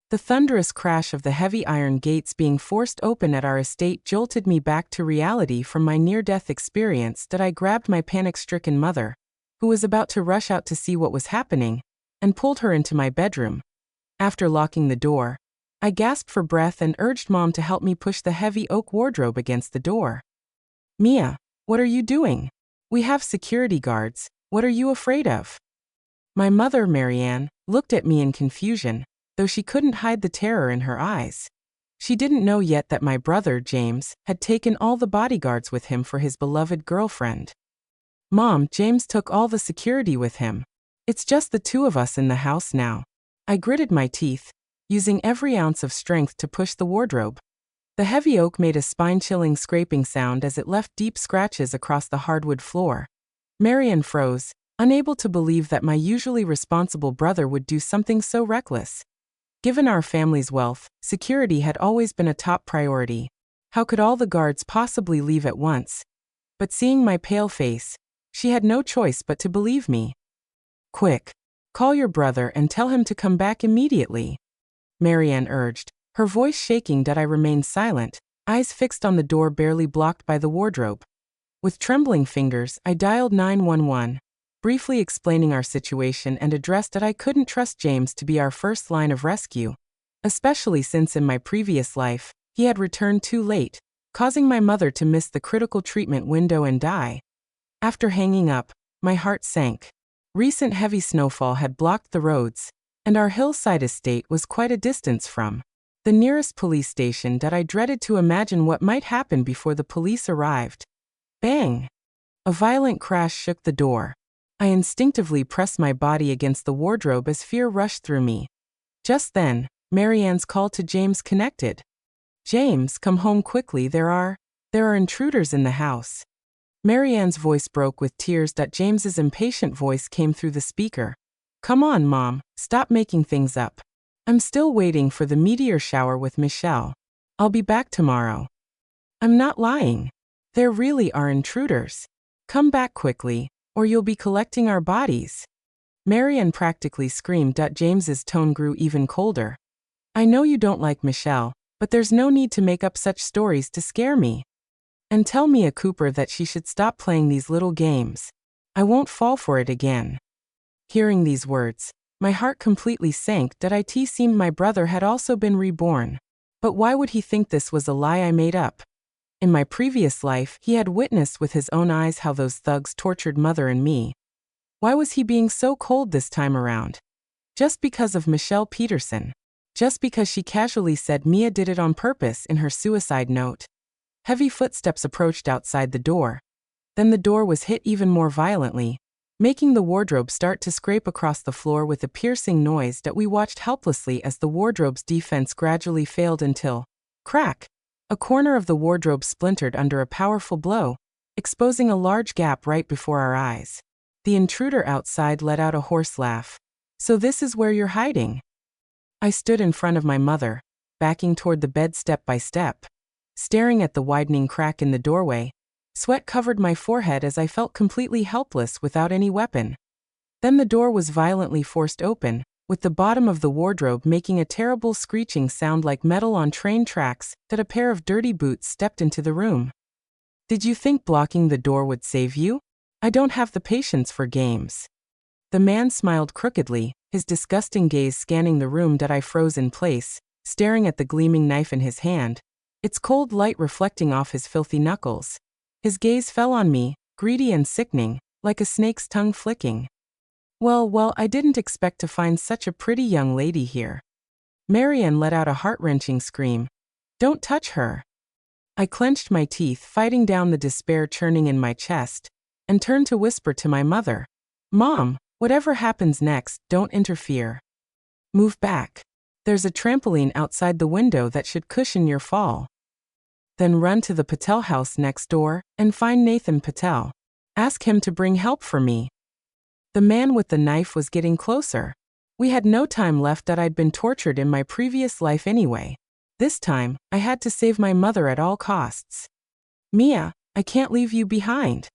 The thunderous crash of the heavy iron gates being forced open at our estate jolted me back to reality from my near-death experience. That I grabbed my panic-stricken mother, who was about to rush out to see what was happening, and pulled her into my bedroom. After locking the door, I gasped for breath and urged Mom to help me push the heavy oak wardrobe against the door. "Mia, what are you doing? We have security guards. What are you afraid of?" My mother, Marianne, looked at me in confusion, though she couldn't hide the terror in her eyes. She didn't know yet that my brother, James, had taken all the bodyguards with him for his beloved girlfriend. "Mom, James took all the security with him. It's just the two of us in the house now." I gritted my teeth, using every ounce of strength to push the wardrobe. The heavy oak made a spine-chilling scraping sound as it left deep scratches across the hardwood floor. Marianne froze, unable to believe that my usually responsible brother would do something so reckless. Given our family's wealth, security had always been a top priority. How could all the guards possibly leave at once? But seeing my pale face, she had no choice but to believe me. "Quick, call your brother and tell him to come back immediately," Marianne urged, her voice shaking. That I remained silent, eyes fixed on the door barely blocked by the wardrobe. With trembling fingers, I dialed 911, briefly explaining our situation and addressed that I couldn't trust James to be our first line of rescue, especially since in my previous life, he had returned too late, causing my mother to miss the critical treatment window and die. After hanging up, my heart sank. Recent heavy snowfall had blocked the roads, and our hillside estate was quite a distance from the nearest police station. That I dreaded to imagine what might happen before the police arrived. Bang! A violent crash shook the door. I instinctively pressed my body against the wardrobe as fear rushed through me. Just then, Marianne's call to James connected. "James, come home quickly. There are intruders in the house." Marianne's voice broke with tears. James's impatient voice came through the speaker. "Come on, Mom, stop making things up. I'm still waiting for the meteor shower with Michelle. I'll be back tomorrow." "I'm not lying. There really are intruders. Come back quickly, or you'll be collecting our bodies," Marianne practically screamed. James's tone grew even colder. "I know you don't like Michelle, but there's no need to make up such stories to scare me. And tell Mia Cooper that she should stop playing these little games. I won't fall for it again." Hearing these words, my heart completely sank. It seemed my brother had also been reborn. But why would he think this was a lie I made up? In my previous life, he had witnessed with his own eyes how those thugs tortured Mother and me. Why was he being so cold this time around? Just because of Michelle Peterson? Just because she casually said Mia did it on purpose in her suicide note? Heavy footsteps approached outside the door. Then the door was hit even more violently, making the wardrobe start to scrape across the floor with a piercing noise. We watched helplessly as the wardrobe's defense gradually failed until, crack! A corner of the wardrobe splintered under a powerful blow, exposing a large gap right before our eyes. The intruder outside let out a hoarse laugh. "So this is where you're hiding?" I stood in front of my mother, backing toward the bed step by step, staring at the widening crack in the doorway. Sweat covered my forehead as I felt completely helpless without any weapon. Then the door was violently forced open, with the bottom of the wardrobe making a terrible screeching sound like metal on train tracks. A pair of dirty boots stepped into the room. "Did you think blocking the door would save you? I don't have the patience for games." The man smiled crookedly, his disgusting gaze scanning the room. I froze in place, staring at the gleaming knife in his hand, its cold light reflecting off his filthy knuckles. His gaze fell on me, greedy and sickening, like a snake's tongue flicking. Well, I didn't expect to find such a pretty young lady here." Marianne let out a heart-wrenching scream. "Don't touch her." I clenched my teeth, fighting down the despair churning in my chest, and turned to whisper to my mother. "Mom, whatever happens next, don't interfere. Move back. There's a trampoline outside the window that should cushion your fall. Then run to the Patel house next door and find Nathan Patel. Ask him to bring help for me." The man with the knife was getting closer. We had no time left. I'd been tortured in my previous life anyway. This time, I had to save my mother at all costs. "Mia, I can't leave you behind."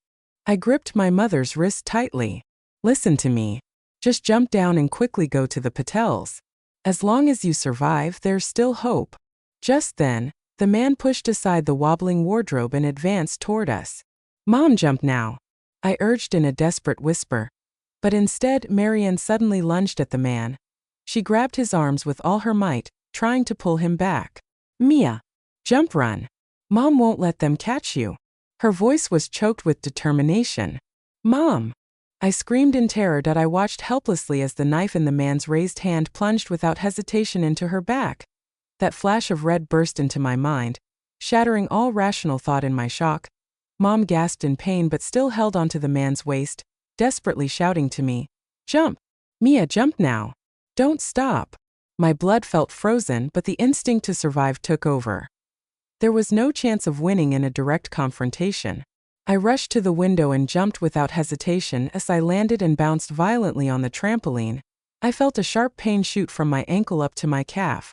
I gripped my mother's wrist tightly. "Listen to me. Just jump down and quickly go to the Patels. As long as you survive, there's still hope. Just then, the man pushed aside the wobbling wardrobe and advanced toward us. Mom, jump now, I urged in a desperate whisper. But instead, Marianne suddenly lunged at the man. She grabbed his arms with all her might, trying to pull him back. Mia, jump, run. Mom won't let them catch you. Her voice was choked with determination. Mom! I screamed in terror that I watched helplessly as the knife in the man's raised hand plunged without hesitation into her back. That flash of red burst into my mind, shattering all rational thought in my shock. Mom gasped in pain but still held onto the man's waist, desperately shouting to me, "Jump! Mia, jump now! Don't stop!" My blood felt frozen, but the instinct to survive took over. There was no chance of winning in a direct confrontation. I rushed to the window and jumped without hesitation. As I landed and bounced violently on the trampoline, I felt a sharp pain shoot from my ankle up to my calf.